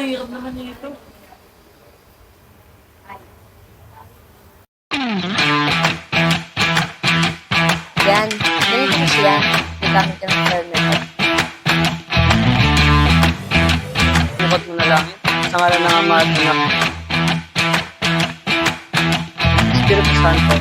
ang hirap naman nito. Yan. Ganito mo siya. Nagamit ka ng terminal. Bukod mo na lang. Sa ngalan ng Ama at Anak. Espiritu Santo.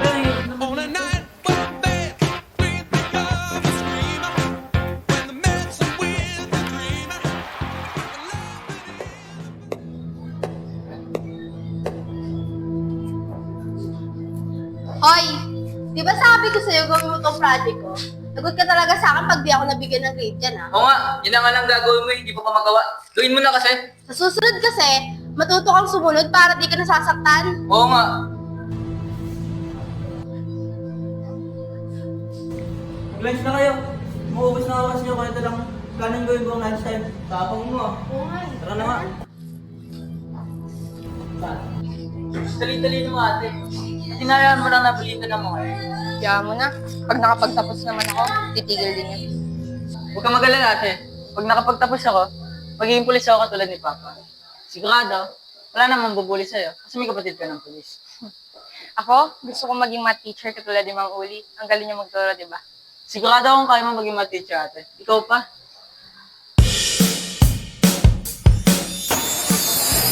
Pero ang hirap naman On a nito. night for bed, we think of a screamer. When the man's with the dreamer. Hoy! Di ba sabi ko sa'yo gawin mo tong project ko? Lagot ka talaga sa akin pag di ako nabigyan ng grade dyan, ha? Oo nga, yun na nga lang gagawin mo, hindi ko pa magawa. Gawin mo na kasi. Sa susunod kasi, matuto kang sumunod para di ka nasasaktan. Oo nga. Lunch na kayo. Umuubos na oras nyo. Kaya lang planong gawin ko ang lunchtime. Tapang mo ah. Oo nga. Tara na nga. Dali-dali mo ate. Tinayaan mo lang na balitan ng mga yun. Kaya mo na. Pag nakapagtapos naman ako, titigil din yan. Huwag kang mag-alala ate. Pag nakapagtapos ako, magiging pulis ako katulad ni Papa. Sigurado, wala namang bubuli sa'yo kasi may kapatid ka ng pulis. Ako, gusto kong maging math teacher katulad ni Mang Uli. Ang galing niya magturo, di ba? Sigurado akong kaya mo maging math teacher ate. Ikaw pa?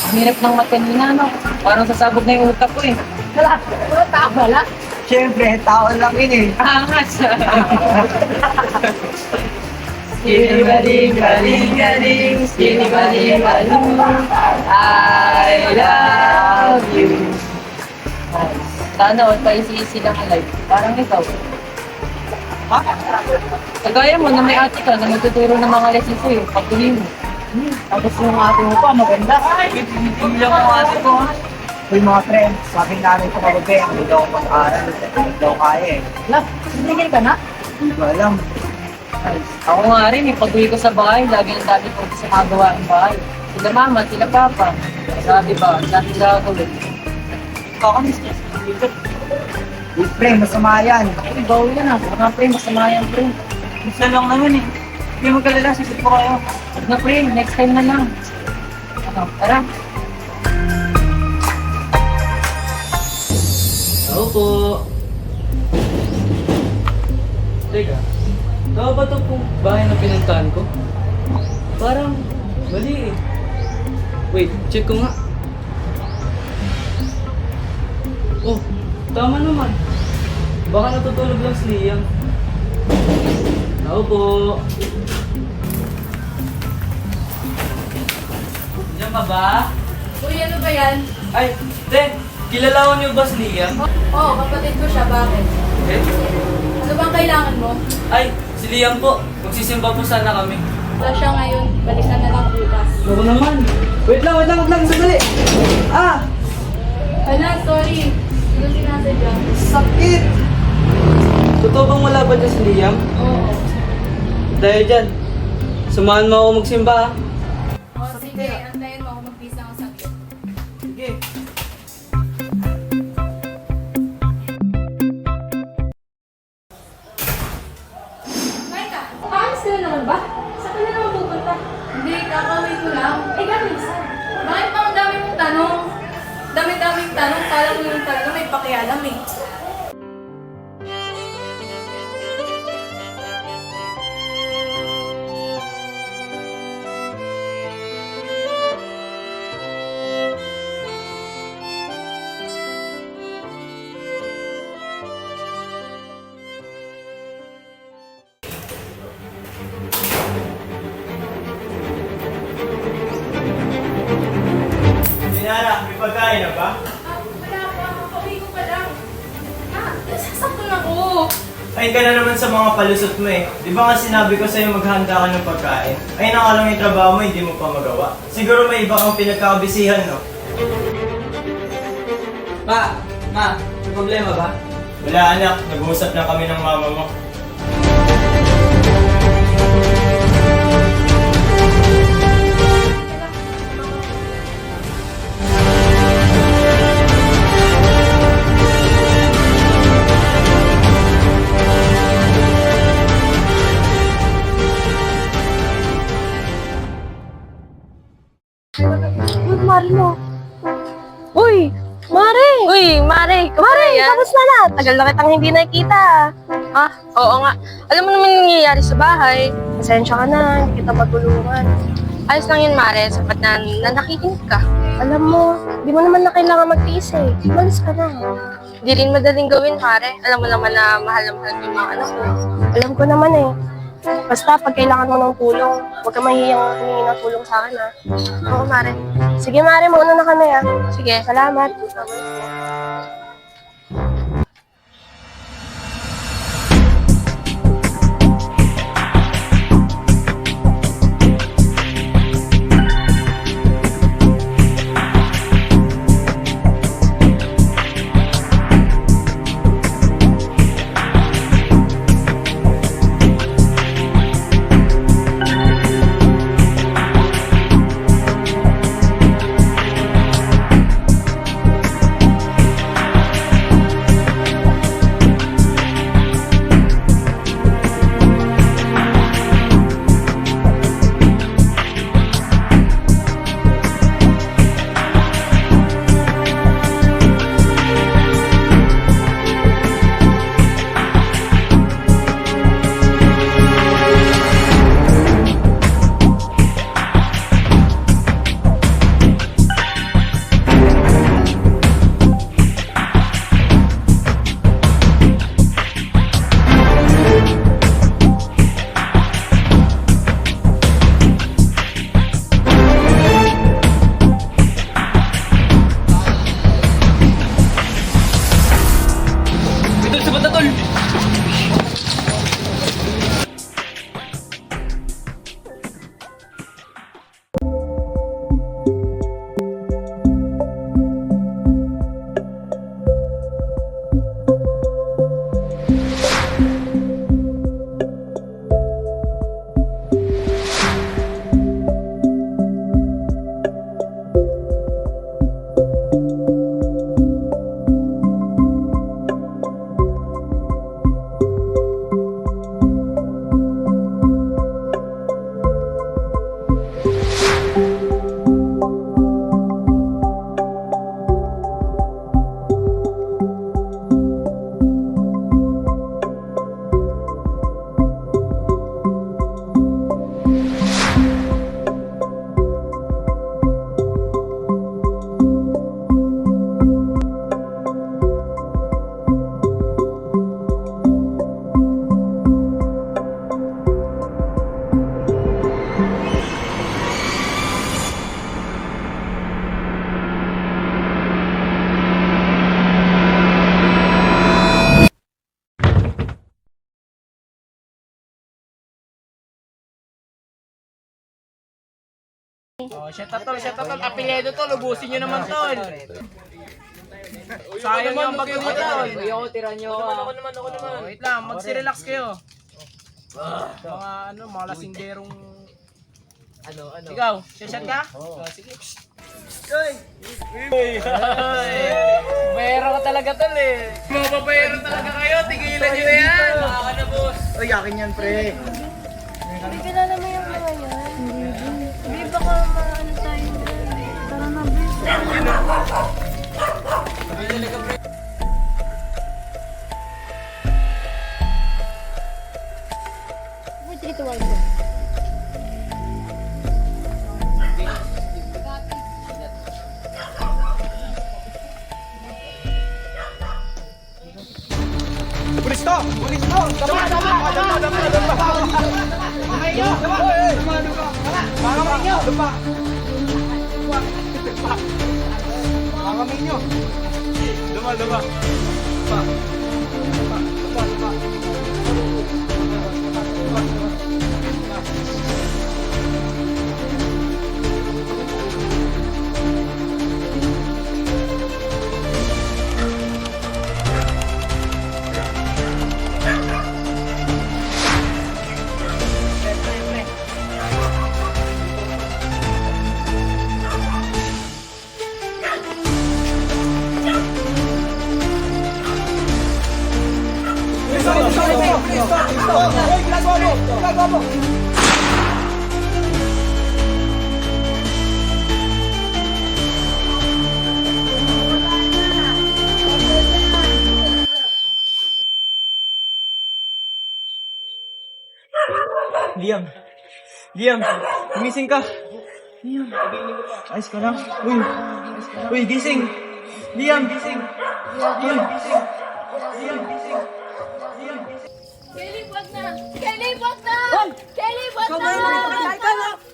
Ang hirap ng math kanina, no? Parang sasabog na yung utak ko eh. Wala. Siyempre, tao lang yun eh. Angas! Skinny baling, baling, baling, skinny baling, baling, I love you. Sana all pa isi-isi lang alive. Parang ikaw. Ha? Kagaya mo na may ate ka na magtuturo ng mga lesson sa'yo, pagtuloy mo. Tapos yung ate mo pa, maganda. Tinigilan mo ate ko ha. Uy mga friends, sabi namin ko magabi, hindi daw ako mag-aaral, hindi daw kaya eh. Lah, sinigil ka na? Hindi ko alam. Ako nga rin, pag-uwi ko sa bahay, lagi ang dami ko sa mga gawaing bahay. Sila mama, sila papa. Sabi ba, dami gagawin. Kakamiss niya. Uy, pre, masama yan. Uy, bawal yan ah. Mga pre, masama yan, pre. Isa lang naman eh. Hindi mo kalala. Sisip ko kayo. Huwag na, pre. Next time na lang. Ano, tara. Ako po. Teka. Tama ba ito pong bahay na pinuntahan ko? Parang mali eh. Wait, check ko nga. Oh, tama naman. Baka natutulog lang si Liam. Ako po. Diyan ka ba? Uy, ano ba yan? Ay, te, kilala ko niyo ba si Liam? Oo, kapatid ko siya. Bakit? Eh? Ano bang kailangan mo? Ay, si Liam po. Magsisimba po sana kami. Wala siya ngayon. Balikan na lang bukas. Ako naman. Wait lang, sandali. Ah! Wala, sorry. Ano sinasadya? Sakit! Totoo bang wala ba dyan si Liam? Oo. Dahil dyan, sumahan mo ako magsimba ha? O, sige. Antayin mo ako mag-visa ng sakit. Sige. Maika, aalis ka na naman ba? Saan ka na naman pupunta? Hindi, kakawin ko lang. Eh, gano'n saan? Bakit pa ang dami mong tanong? Dami-daming tanong, kala mo yung talaga may pakialam eh. Sinara, may pagkain na ba? Wala pa, kakawin ko pa lang. Nasasaktan ako. Ay ka na naman sa mga palusot mo eh. Di ba nga sinabi ko sa'yo maghanda ka ng pagkain? Ay na nga lang yung trabaho mo, hindi mo pa magawa. Siguro may iba kang pinagkakabisihan, no? Ma, may problema ba? Wala anak, nag-uusap na kami ng mama mo. Uy, Mare mo. Uy, Mare! Uy, Mare, Mare, kamusta na? Tagal na kitang hindi nakikita. Ah, oo nga. Alam mo naman yung nangyayari sa bahay. Pasensya ka na, hindi kita matulungan. Ayos lang yun, Mare. Sapat na nakikinig ka. Alam mo, di mo naman na kailangan magtiis eh. Umalis ka na. Hindi rin madaling gawin, Mare. Alam mo naman na mahal ko yung mga anak ko. Alam ko naman eh. Basta pag kailangan mo ng tulong, huwag ka mahihiyang humingi ng tulong sa akin ha. Oo, Mare. Sige Mare, mauna na kami ha. Sige. Salamat. Ito sa bata, tol! Shut up, tol. Apelyido, tol. Ubusin nyo naman, tol. Sayang yung bago mo, tol. Ayoko, tira niyo ako. Ako naman. Wait lang, magsi-relax kayo. Mga lasinggerong... Ano? Ikaw, shot ka? Oo. Sige. Bayero ka talaga, tol eh. Mababayero talaga kayo. Tigilan nyo na yan. Baka na, boss. Uy, akin yan, pre. Hindi kilala mo yung mga yan. Hindi baka maano tayo dyan. Tara na, bis. Wait, ito wag mo. Pulis to! Pulis to! Liam. Liam, gumising ka. Liam, ayos ka lang. Uy, uy, gising. Liam, gising. Liam, gising. Liam, gising. Kelly, wag na! Kelly, wag na! Kelly, wag na!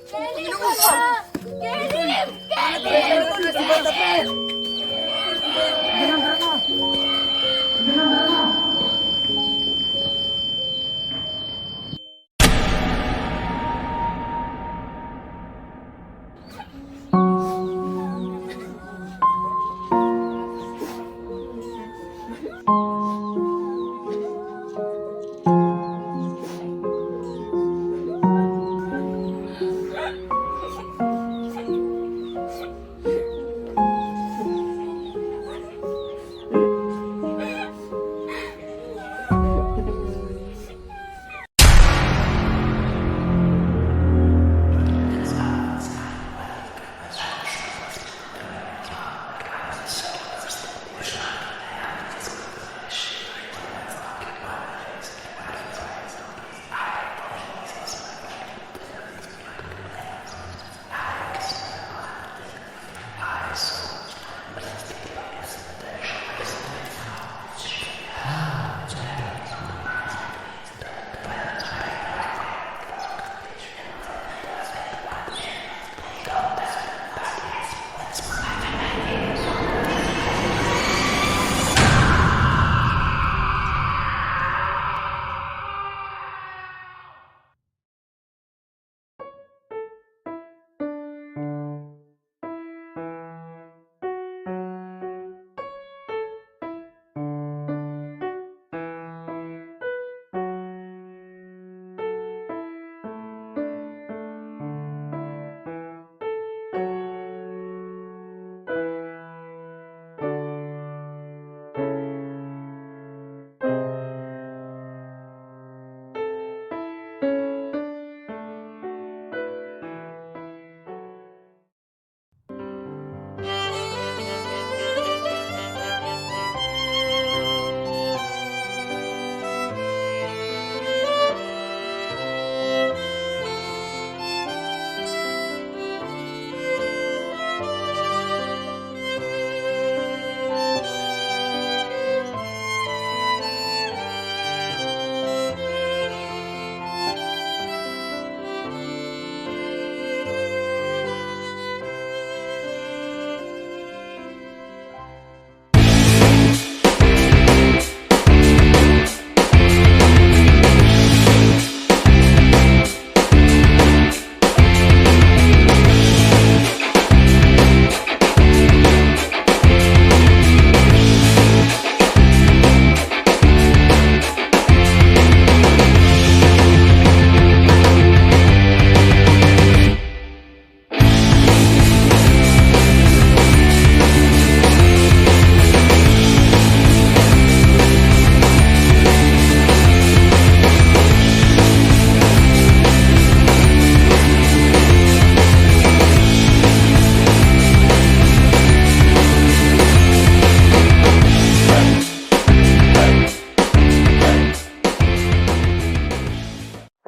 Kelly, wag na! Kelly! Kelly!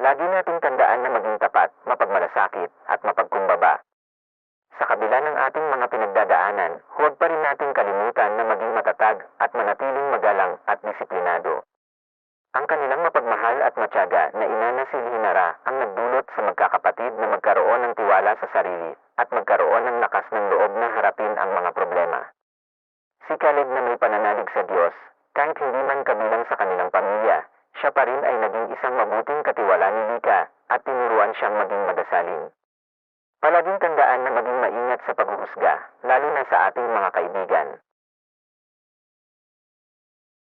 Lagi nating tandaan na maging tapat, mapagmalasakit, at mapagkumbaba. Sa kabila ng ating mga pinagdadaanan, huwag pa rin nating kalimutan na maging matatag at manatiling magalang at disiplinado. Ang kanilang mapagmahal at matyaga na ina na si Hinara ang nagdulot sa magkakapatid na magkaroon ng tiwala sa sarili at magkaroon ng lakas ng loob na harapin ang mga problema. Si Caleb na may pananalig sa Diyos, kahit hindi man kabilang sa kanilang pamilya, siya pa rin ay naging isang mabuting katiwala ni Lika at tinuruan siyang maging madasalin. Palaging tandaan na maging maingat sa paghuhusga, lalo na sa ating mga kaibigan.